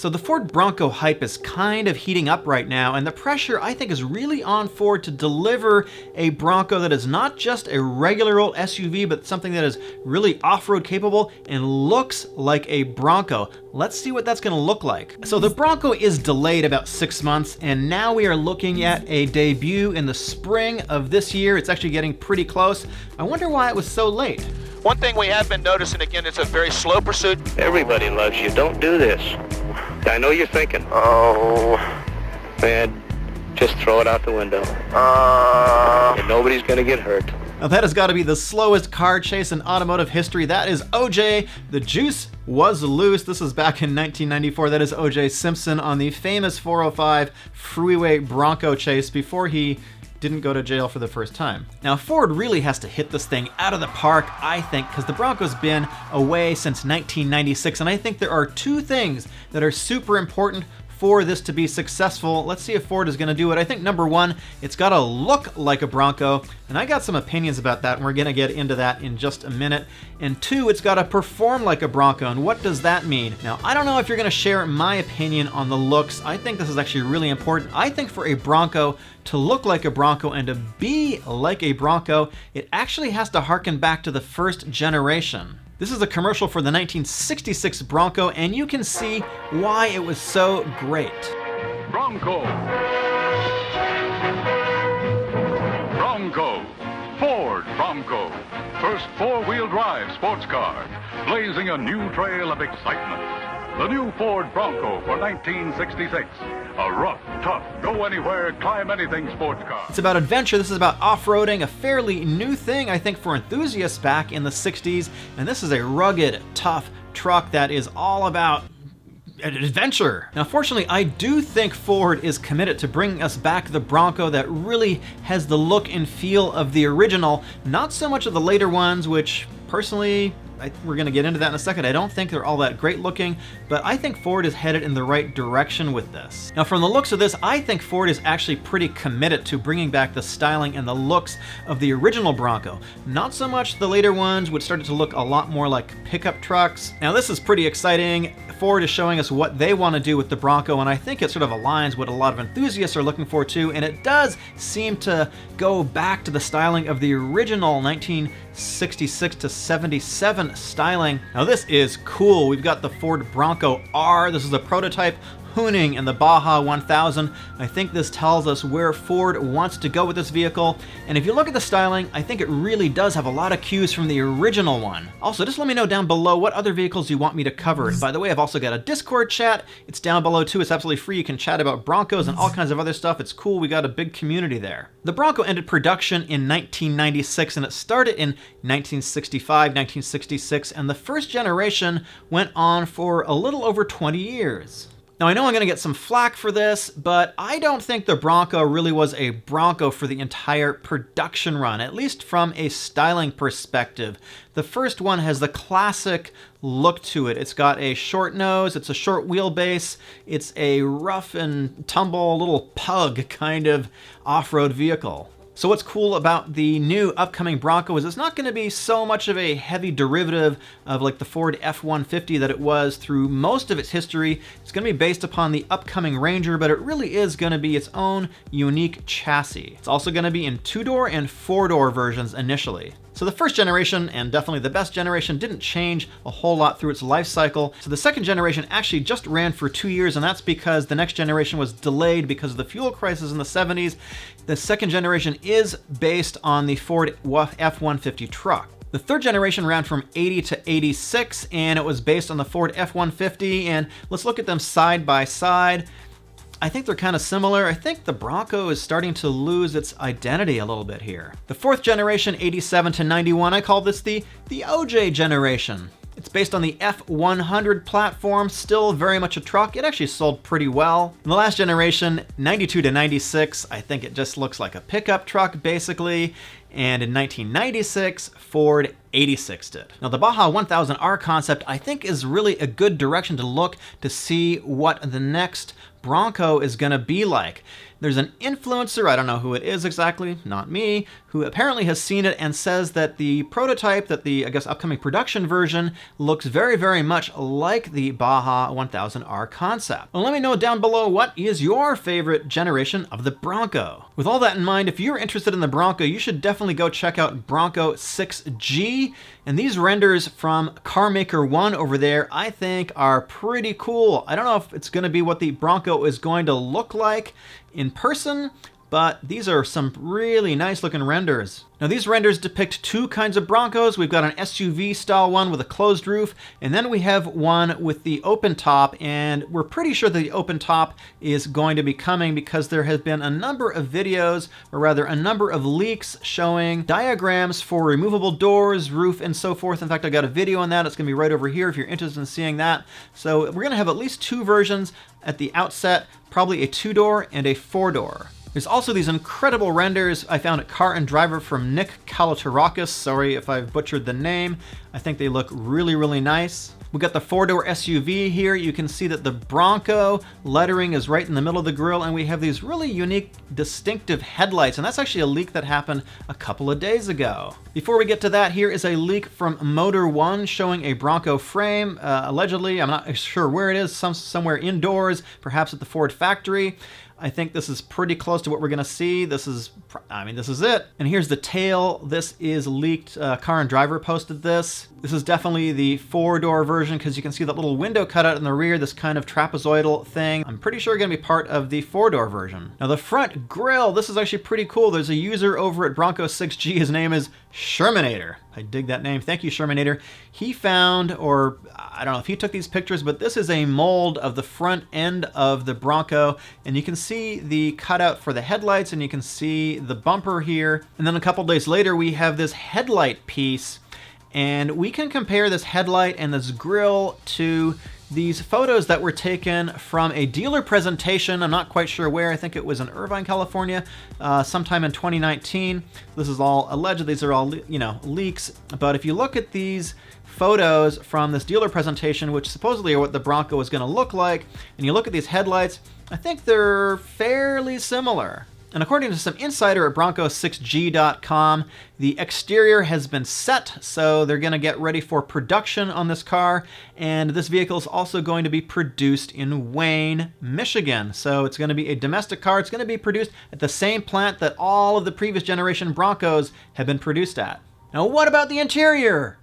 So the Ford Bronco hype is kind of heating up right now, and the pressure I think is really on Ford to deliver a Bronco that is not just a regular old SUV, but something that is really off-road capable and looks like a Bronco. Let's see what that's gonna look like. So the Bronco is delayed about 6 months, and now we are looking at a debut in the spring of this year. It's actually getting pretty close. I wonder why it was so late. One thing we have been noticing, again, it's a very slow pursuit. Everybody loves you. Don't do this. I know you're thinking, oh, man, just throw it out the window. And nobody's gonna get hurt. Now that has got to be the slowest car chase in automotive history. That is OJ. The juice was loose. This is back in 1994. That is OJ Simpson on the famous 405 freeway Bronco chase before he didn't go to jail for the first time. Now Ford really has to hit this thing out of the park, I think, because the Bronco's been away since 1996, and I think there are two things that are super important for this to be successful. Let's see if Ford is gonna do it. I think number one, it's gotta look like a Bronco, and I got some opinions about that, and we're gonna get into that in just a minute. And two, it's gotta perform like a Bronco, and what does that mean? Now, I don't know if you're gonna share my opinion on the looks. I think this is actually really important. I think for a Bronco to look like a Bronco and to be like a Bronco, it actually has to harken back to the first generation. This is a commercial for the 1966 Bronco, and you can see why it was so great. Bronco. Bronco. Ford Bronco. First four-wheel drive sports car, blazing a new trail of excitement. The new Ford Bronco for 1966. A rough, tough, go anywhere, climb anything sports car. It's about adventure. This is about off-roading, a fairly new thing, I think, for enthusiasts back in the 60s. And this is a rugged, tough truck that is all about adventure. Now, fortunately, I do think Ford is committed to bringing us back the Bronco that really has the look and feel of the original, not so much of the later ones, which personally, we're going to get into that in a second. I don't think they're all that great looking, but I think Ford is headed in the right direction with this. Now, from the looks of this, I think Ford is actually pretty committed to bringing back the styling and the looks of the original Bronco. Not so much the later ones, which started to look a lot more like pickup trucks. Now, this is pretty exciting. Ford is showing us what they want to do with the Bronco, and I think it sort of aligns what a lot of enthusiasts are looking for too, and it does seem to go back to the styling of the original 1966 to 77 styling. Now this is cool. We've got the Ford Bronco R. This is a prototype hooning in the Baja 1000. I think this tells us where Ford wants to go with this vehicle. And if you look at the styling, I think it really does have a lot of cues from the original one. Also, just let me know down below what other vehicles you want me to cover. And by the way, I've also got a Discord chat. It's down below too. It's absolutely free. You can chat about Broncos and all kinds of other stuff. It's cool. We got a big community there. The Bronco ended production in 1996, and it started in 1965, 1966, and the first generation went on for a little over 20 years. Now, I know I'm going to get some flack for this, but I don't think the Bronco really was a Bronco for the entire production run, at least from a styling perspective. The first one has the classic look to it. It's got a short nose, it's a short wheelbase, it's a rough and tumble little pug kind of off-road vehicle. So what's cool about the new upcoming Bronco is it's not going to be so much of a heavy derivative of like the Ford F-150 that it was through most of its history. It's going to be based upon the upcoming Ranger, but it really is going to be its own unique chassis. It's also going to be in 2-door and 4-door versions initially. So the first generation, and definitely the best generation, didn't change a whole lot through its life cycle. So the second generation actually just ran for 2 years, and that's because the next generation was delayed because of the fuel crisis in the 70s. The second generation is based on the Ford F-150 truck. The third generation ran from 80 to 86, and it was based on the Ford F-150, and let's look at them side by side. I think they're kind of similar. I think the Bronco is starting to lose its identity a little bit here. The fourth generation, 87 to 91, I call this the OJ generation. It's based on the F100 platform, still very much a truck. It actually sold pretty well. In the last generation, 92 to 96, I think it just looks like a pickup truck, basically. and in 1996, Ford 86 did. Now the Baja 1000R concept I think is really a good direction to look to see what the next Bronco is gonna be like. There's an influencer, I don't know who it is exactly, not me, who apparently has seen it and says that the prototype, that the, I guess, upcoming production version looks very, very much like the Baja 1000R concept. Well, let me know down below what is your favorite generation of the Bronco. With all that in mind, if you're interested in the Bronco, you should definitely go check out Bronco 6G. And these renders from Carmaker 1 over there, I think are pretty cool. I don't know if it's gonna be what the Bronco is going to look like in person, but these are some really nice looking renders. Now these renders depict two kinds of Broncos. We've got an SUV style one with a closed roof, and then we have one with the open top, and we're pretty sure that the open top is going to be coming because there has been a number of videos, or rather a number of leaks showing diagrams for removable doors, roof, and so forth. In fact, I got a video on that. It's gonna be right over here if you're interested in seeing that. So we're gonna have at least two versions at the outset, probably a 2-door and a 4-door. There's also these incredible renders I found at Car and Driver from Nick Kalatarakis. Sorry if I've butchered the name. I think they look really, really nice. We got the 4-door SUV here. You can see that the Bronco lettering is right in the middle of the grille, and we have these really unique, distinctive headlights, and that's actually a leak that happened a couple of days ago. Before we get to that, here is a leak from Motor One showing a Bronco frame, allegedly. I'm not sure where it is, somewhere indoors, perhaps at the Ford factory. I think this is pretty close to what we're gonna see. This is it. And here's the tail. This is leaked. Car and Driver posted this. This is definitely the 4-door version because you can see that little window cutout in the rear, this kind of trapezoidal thing. I'm pretty sure gonna be part of the 4-door version. Now the front grille, this is actually pretty cool. There's a user over at Bronco 6G. His name is Shermanator. I dig that name. Thank you, Shermanator. He found, or I don't know if he took these pictures, but this is a mold of the front end of the Bronco, and you can see the cutout for the headlights, and you can see the bumper here. And then a couple days later, we have this headlight piece, and we can compare this headlight and this grille to these photos that were taken from a dealer presentation. I'm not quite sure where. I think it was in Irvine, California, sometime in 2019. This is all alleged. These are all, leaks. But if you look at these photos from this dealer presentation, which supposedly are what the Bronco is going to look like, and you look at these headlights, I think they're fairly similar. And according to some insider at Bronco6G.com, the exterior has been set, so they're going to get ready for production on this car. And this vehicle is also going to be produced in Wayne, Michigan. So it's going to be a domestic car. It's going to be produced at the same plant that all of the previous generation Broncos have been produced at. Now, what about the interior?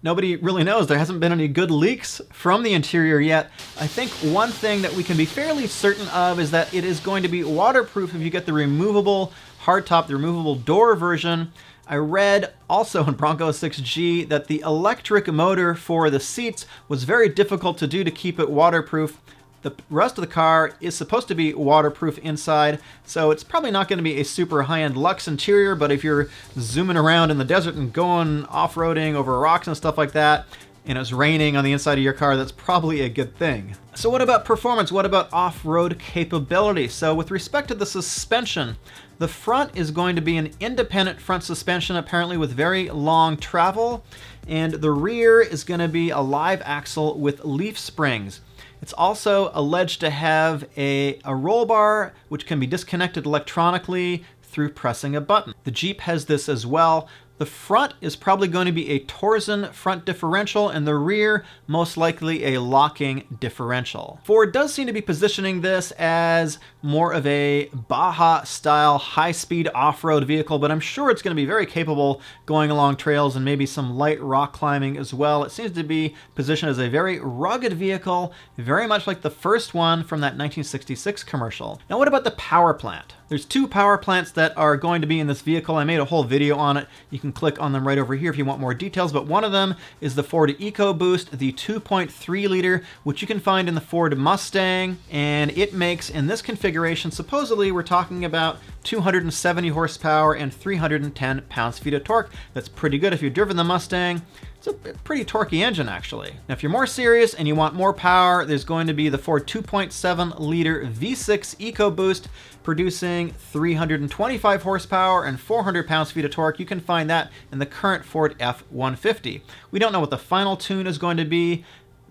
Nobody really knows. There hasn't been any good leaks from the interior yet. I think one thing that we can be fairly certain of is that it is going to be waterproof if you get the removable hardtop, the removable door version. I read also in Bronco 6G that the electric motor for the seats was very difficult to do to keep it waterproof. The rest of the car is supposed to be waterproof inside, so it's probably not going to be a super high-end luxe interior, but if you're zooming around in the desert and going off-roading over rocks and stuff like that, and it's raining on the inside of your car, that's probably a good thing. So what about performance? What about off-road capability? So with respect to the suspension, the front is going to be an independent front suspension, apparently with very long travel, and the rear is going to be a live axle with leaf springs. It's also alleged to have a roll bar which can be disconnected electronically through pressing a button. The Jeep has this as well. The front is probably going to be a Torsen front differential, and the rear most likely a locking differential. Ford does seem to be positioning this as more of a Baja style high-speed off-road vehicle, but I'm sure it's going to be very capable going along trails and maybe some light rock climbing as well. It seems to be positioned as a very rugged vehicle, very much like the first one from that 1966 commercial. Now what about the power plant? There's two power plants that are going to be in this vehicle. I made a whole video on it. You can click on them right over here if you want more details, but one of them is the Ford Ecoboost, the 2.3 liter, which you can find in the Ford Mustang, and it makes, in this configuration, supposedly we're talking about 270 horsepower and 310 pounds-feet of torque. That's pretty good if you've driven the Mustang. It's a pretty torquey engine, actually. Now, if you're more serious and you want more power, there's going to be the Ford 2.7-liter V6 EcoBoost, producing 325 horsepower and 400 pounds-feet of torque. You can find that in the current Ford F-150. We don't know what the final tune is going to be.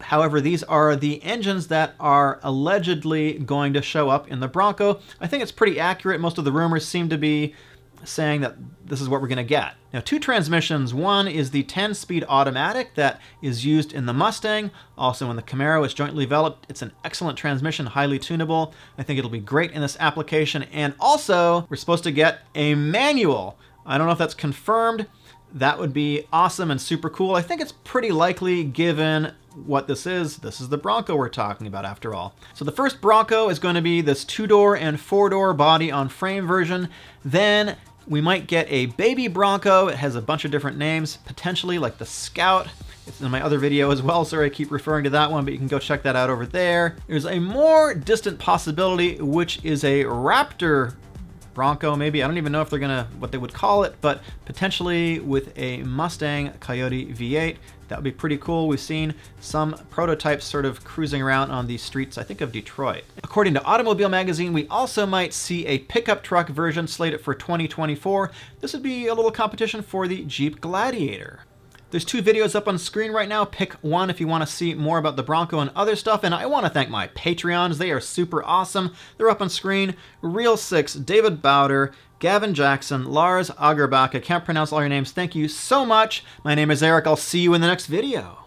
However, these are the engines that are allegedly going to show up in the Bronco. I think it's pretty accurate. Most of the rumors seem to be saying that this is what we're going to get. Now, two transmissions. One is the 10-speed automatic that is used in the Mustang. Also in the Camaro, it's jointly developed. It's an excellent transmission, highly tunable. I think it'll be great in this application. And also, we're supposed to get a manual. I don't know if that's confirmed. That would be awesome and super cool. I think it's pretty likely given what this is. This is the Bronco we're talking about after all. So the first Bronco is going to be this 2-door and 4-door body on frame version. Then we might get a baby Bronco. It has a bunch of different names, potentially like the Scout. It's in my other video as well. Sorry, I keep referring to that one, but you can go check that out over there. There's a more distant possibility, which is a Raptor Bronco, maybe. I don't even know if they're gonna, what they would call it, but potentially with a Mustang Coyote V8. That would be pretty cool. We've seen some prototypes sort of cruising around on the streets, I think, of Detroit. According to Automobile Magazine, we also might see a pickup truck version slated for 2024. This would be a little competition for the Jeep Gladiator. There's two videos up on screen right now. Pick one if you want to see more about the Bronco and other stuff. And I want to thank my Patreons. They are super awesome. They're up on screen. Real Six, David Bowder, Gavin Jackson, Lars Agerbach. I can't pronounce all your names. Thank you so much. My name is Eric. I'll see you in the next video.